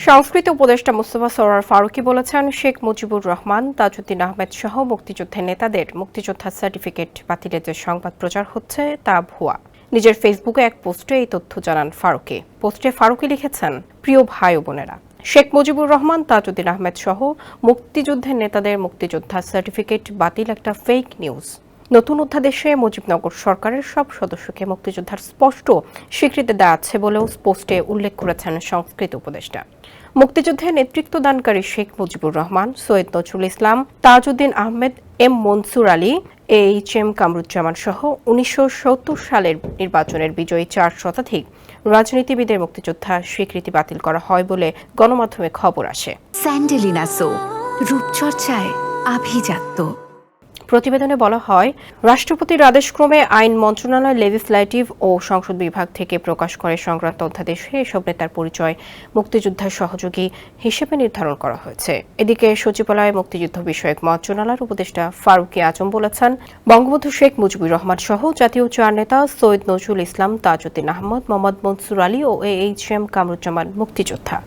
সংস্কৃতি উপদেষ্টা মুস্তফা সরোয়ার ফারুকী বলেছেন, শেখ মুজিবুর রহমান, তাজউদ্দিন আহমেদ সহ মুক্তিযুদ্ধের নেতাদের মুক্তিযোদ্ধার সার্টিফিকেট বাতিলের যে সংবাদ প্রচার হচ্ছে তা ভুয়া। নিজের ফেসবুকে এক পোস্টে এই তথ্য জানান ফারুকী। পোস্টে ফারুকী লিখেছেন, প্রিয় ভাই ও বোনেরা, শেখ মুজিবুর রহমান, তাজউদ্দিন আহমেদ সহ মুক্তিযুদ্ধের নেতাদের মুক্তিযোদ্ধার সার্টিফিকেট বাতিল একটা ফেক নিউজ। নতুন অধ্যাদেশে মুজিবনগর সরকারের সব সদস্যকে মুক্তিযোদ্ধার স্পষ্ট স্বীকৃতি দেওয়া আছে বলেও পোস্টে উল্লেখ করেছেন সংস্কৃতি উপদেষ্টা। মুক্তিযুদ্ধে নেতৃত্বদানকারী শেখ মুজিবুর রহমান, সৈয়দ নজরুল ইসলাম, তাজউদ্দিন আহমেদ, এম মনসুর আলী, এইচ.এম. কামরুজ্জামান সহ 1970 সালের নির্বাচনের বিজয়ী 4 শতাধিক রাজনীতিবিদের মুক্তিযোদ্ধা স্বীকৃতি বাতিল করা হয় বলে গণমাধ্যমে খবর আসে। স্যান্ডেলিনা সো, রূপচর্চায় আভিজাত্য। প্রতিবেদনে বলা হয়, রাষ্ট্রপতির আদেশক্রমে আইন মন্ত্রণালয় লেজিসলেটিভ ও সংসদ বিভাগ থেকে প্রকাশ করে সংক্রান্ত অধ্যাদেশে এসব নেতার পরিচয় মুক্তিযোদ্ধার সহযোগী হিসেবে নির্ধারণ করা হয়েছে। এদিকে সচিবালয়ে মুক্তিযুদ্ধ বিষয়ক মন্ত্রণালয়ের উপদেষ্টা ফারুকী আজম বলেছেন, বঙ্গবন্ধু শেখ মুজিবুর রহমান সহ জাতীয় 4 নেতা সৈয়দ নজরুল ইসলাম, তাজউদ্দিন আহমদ, মোহাম্মদ মনসুর আলী ও এইচ.এম. কামরুজ্জামান মুক্তিযোদ্ধা।